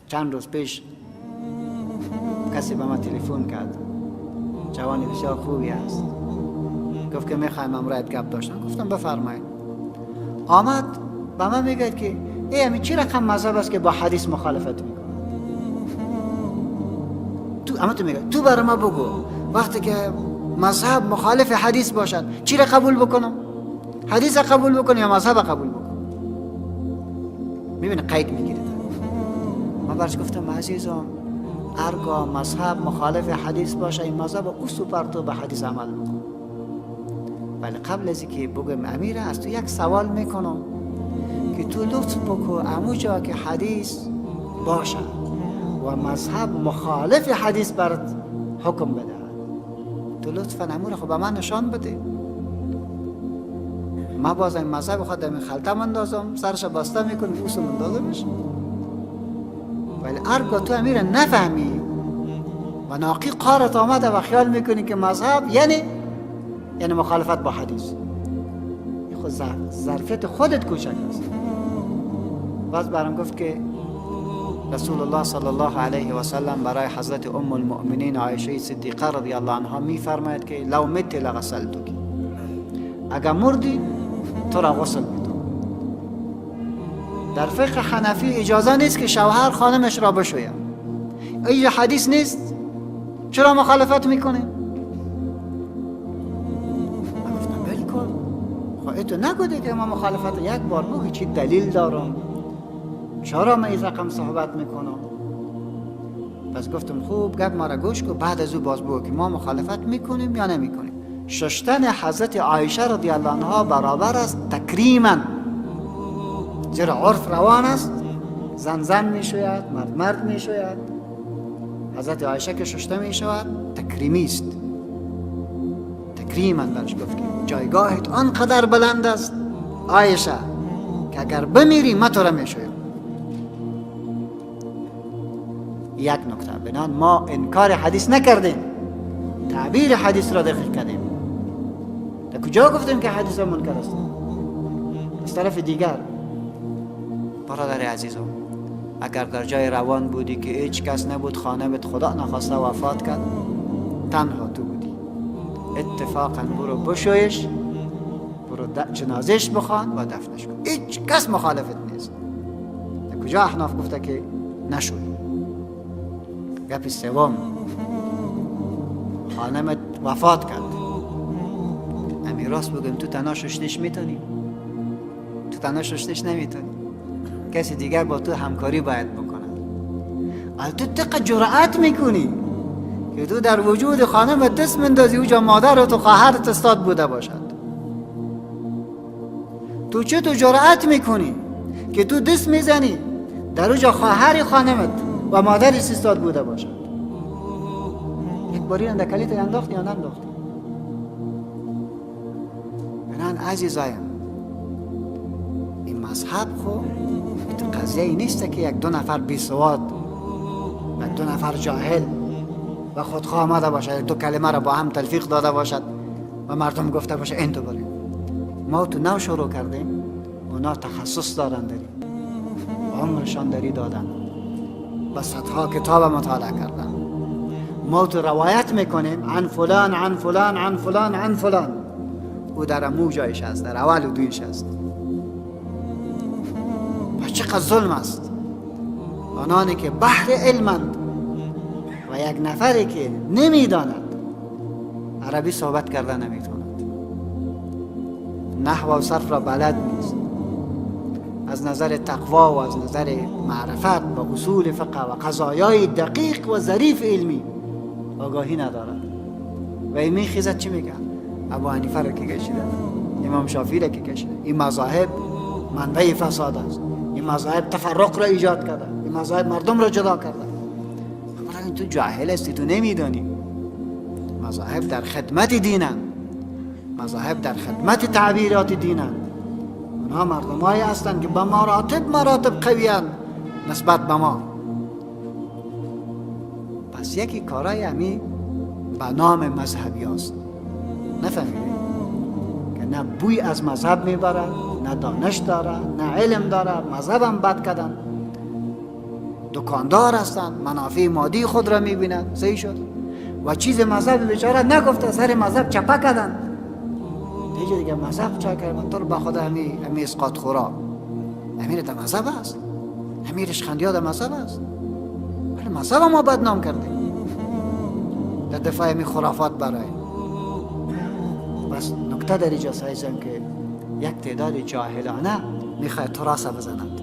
چند روز پیش کسی به من تلفن کرد، جوانی بسیار خوبی است، گفت که میخوایم امروز گپ داشتن. گفتم بفرمایید. آمد به من میگه که همین چی رقم مذهب است که با حدیث مخالفت میکنه؟ تو میگه تو برای ما بگو وقتی که مذهب مخالف حدیث باشد چی را قبول بکنم؟ حدیث را قبول بکنم یا مذهب را قبول بکنم؟ میبینه قید میگیره. من برش گفتم عزیزم، هرگاه مذهب مخالف حدیث باشه این مذهب او سوپر تو به حدیث عمل بکن. ولی قبل از اینکه بگم امیره، از تو یک سوال میکنم که تو لطف بکو امو جا که حدیث باشه و مذهب مخالف حدیث برات حکم بده، تو لطفا امور خب به من نشان بده. ما باز این مذهب خود در خلطه مندازم، سرش بسته میکنم، اوسو مندازمش. ولی هرگاه تو امیر نفهمی و ناقی قارت آمده و خیال میکنی که مذهب یعنی مخالفت با حدیث، خود ظرفیت خودت کوچک است. باز برام گفت که رسول الله صلی الله علیه و سلم برای حضرت ام المؤمنین عایشه صدیقه رضی الله عنها میفرماید که لو مت لغسلتک، اگر مردی تو را غسل میدم. در فقه حنفی اجازه نیست که شوهر خانمش را بشوید. این حدیث نیست، چرا مخالفت میکنه؟ من گفتم بالکل، خب تو نگوده که ما مخالفت، یک بار بگی چی دلیل دارم، چرا من این رقم صحبت میکنم؟ پس گفتم خوب گپ ما را گوش کن، بعد از او باز بگو که ما مخالفت میکنیم یا نمیکنیم. ششتن حضرت عایشه رضی الله عنها برابر است تکریما، زیرا عرف روان است، زن زن میشوید، مرد مرد میشوید. حضرت عایشه که ششته میشود تکریمی است، تکریما برش گفت که جایگاهت آنقدر بلند است عایشه که اگر بمیری من تو را میشویم. یک نکته، بنان ما انکار حدیث نکردیم، تعبیر حدیث را دقیق کردیم. در کجا گفتیم که حدیث منکر است؟ از طرف دیگر برادر عزیزم، اگر در جای روان بودی که هیچ کس نبود، خانمت خدا نخواسته وفات کرد، تنها تو بودی، اتفاقا برو بشویش، برو جنازش بخوان و دفنش کن، هیچ کس مخالفت نیست. در کجا احناف گفته که نشوی؟ گپ سوم، خانمت وفات کرد، امی راست بگم تو تنها ششتش میتونی؟ تو تنها ششتش نمیتونی، کسی دیگر با تو همکاری باید بکنه. ولی تو تق جرأت میکنی که تو در وجود خانمت دست مندازی اوجا مادرت و خواهرت استاد بوده باشد. تو چطور جرأت میکنی که تو دست میزنی در اوجا خواهر خانمت و مادر استاد بوده باشد؟ یک باری اندکلیت انداختی یا ننداختی؟ بنان عزیزایم، این مذهب خو قضیه ای نیست که یک دو نفر بی سواد و دو نفر جاهل و خودخواه آمده باشد، دو کلمه را با هم تلفیق داده باشد و مردم گفته باشه این تو بریم. ما تو نو شروع کردیم، اونا تخصص دارن داریم، عمرشان داری دادن، و صدها کتاب مطالعه کردن. ما تو روایت میکنیم عن فلان عن فلان عن فلان عن فلان، او در امو جایش است، در اول و دویش است. پس چقدر ظلم است آنانی که بحر علمند و یک نفری که نمیداند، عربی صحبت کرده نمیتواند، نحو و صرف را بلد نیست، از نظر تقوا و از نظر معرفت و اصول فقه و قضایای دقیق و ظریف علمی آگاهی ندارد و این میخیزد چی میگن؟ ابو حنیفه را که کشیده، امام شافعی را که کشیده، این مذاهب منبع فساد است، این مذاهب تفرق را ایجاد کرده، این مذاهب مردم را جدا کرده. خب تو جاهل هستی، تو نمیدانی. مذاهب در خدمت دینند، مذاهب در خدمت تعبیرات دینند. اونها مردمایی هستند که به مراتب قویان نسبت به ما. پس یکی کارای همی به نام مذهبی هست، نفهمیدی که نه بوی از مذهب میبرد، نه دانش داره، نه علم داره، مذهبم بد کردن. دکاندار هستند، منافع مادی خود را میبینند. صحیح شد. و چیز مذهب بیچاره نگفته، سر مذهب چپه کردن. دیگه مذهب چا کردن؟ تو رو با خود همی اسقاط خورا. امیر در مذهب است، امیر اشخندیا در مذهب است، ولی مذهب ما بدنام کرده در دفاع می خرافات برای. بس نکته در اینجا سایزم که یک تعداد جاهلانه میخواه تراس بزنند.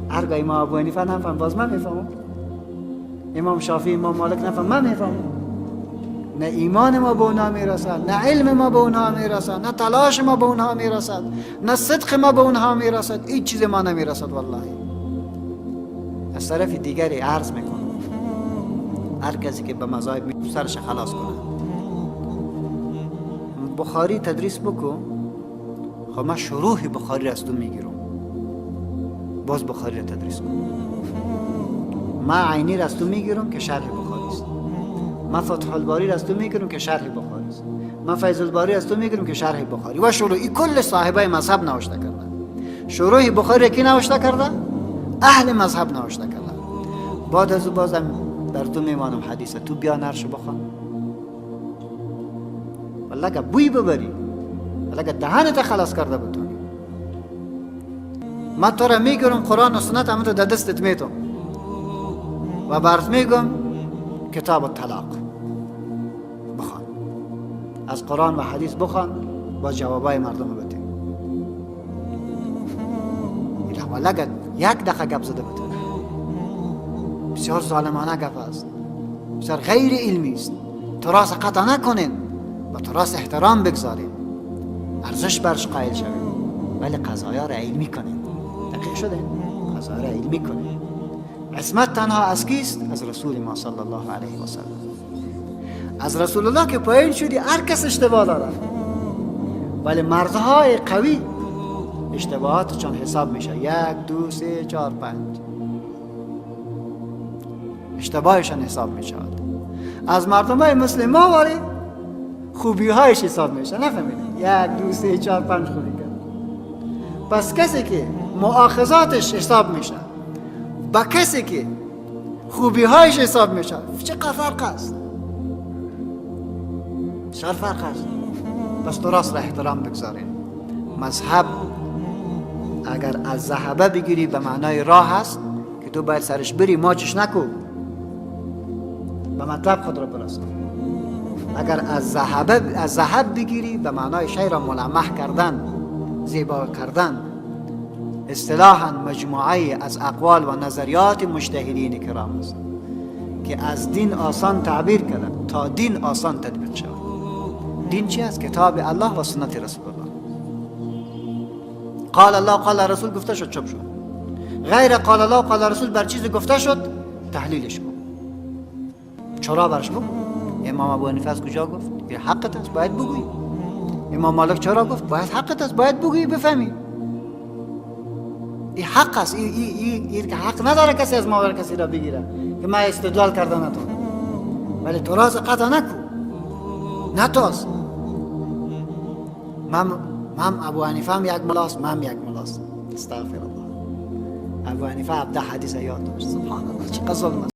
هرگاه امام ابو حنیفه نفهم، باز من میفهمم. امام شافعی، امام مالک نفهم، من میفهمم. نه ایمان ما به اونها میرسد، نه علم ما به اونها میرسد، نه تلاش ما به اونها میرسد، نه صدق ما به اونها میرسد. هیچ چیز ما نمیرسد والله. از طرف دیگری عرض میکنم، هر کسی که به مذاهب سرش خلاص کنه، بخاری تدریس بکن. خب من شروح بخاری را از تو میگیرم، باز بخاری را تدریس کن. من عینی را از تو میگیرم که شرح بخاری است. من فتح الباری را از تو میگیرم که شرح بخاری است. من فیض الباری از تو میگیرم که شرح بخاری. و شروحی کل صاحبای مذهب نوشته کرده. شروح بخاری کی نوشته کرده؟ اهل مذهب نوشته کرده. بعد از او بازم بر تو میمانم حدیثه، تو بیا نرش بخوان. والله که بوی ببری، والله که دهنت خلاص کرده بتونی. من تو را میگیرم قرآن و سنت همه تو در دستت میتم و برات میگم کتاب الطلاق بخوان، از قرآن و حدیث بخوان با جوابای مردم بده. والله که یک دقیقه گپ زده بتونی. بسیار ظالمانه گپ است، بسیار غیر علمی است. تراس قطع نکنین و تراس احترام بگذارین، ارزش برش قائل شوین، ولی قضایا را علمی کنین. دقیق شده؟ قضایا را علمی کنین. عصمت تنها از کیست؟ از رسول ما صلی الله علیه و سلم. از رسول الله که پایین شدی هر کس اشتباه داره، ولی مردهای قوی اشتباهاتشان حساب میشه. 1 2 3 4 5 اشتباهشان حساب میشه. از مردمای مسلمان ولی خوبی هایش حساب میشه. نفهمیدید؟ 1 2 3 4 5 خوبی کرد. پس کسی که مؤاخذاتش حساب میشه با کسی که خوبی هایش حساب میشه، چه فرق است؟ چه فرق است؟ پس درست را احترام بگذارین. مذهب اگر از ذهبه بگیری به معنای راه هست که تو باید سرش بری، ماچش نکو، به مطلب خود را برسان. اگر از ذهب بگیری به معنای شی را ملمح کردن، زیبا کردن، اصطلاحاً مجموعه از اقوال و نظریات مجتهدین کرام است که از دین آسان تعبیر کردن تا دین آسان تطبیق شود. دین چی است؟ کتاب الله و سنت رسول الله. قال الله قال رسول گفته شد چوب شد. غیر قال الله قال رسول بر چیز گفته شد تحلیلش کن، چرا برش بگو. امام ابو حنیفه از کجا گفت؟ این حقت است باید بگویی. امام مالک چرا گفت؟ باید حقت است باید بگویی بفهمی. این حق است. این که حق نداره کسی از ما کسی را بگیره که من استدلال کرده نتونم، ولی تو راز قطع نکو، نتاز. من ابو حنیفه هم یک ملاست، من یک ملاست. استغفر الله. ابو حنیفه 17 حدیث یاد داشت. سبحان الله چقدر ظلم.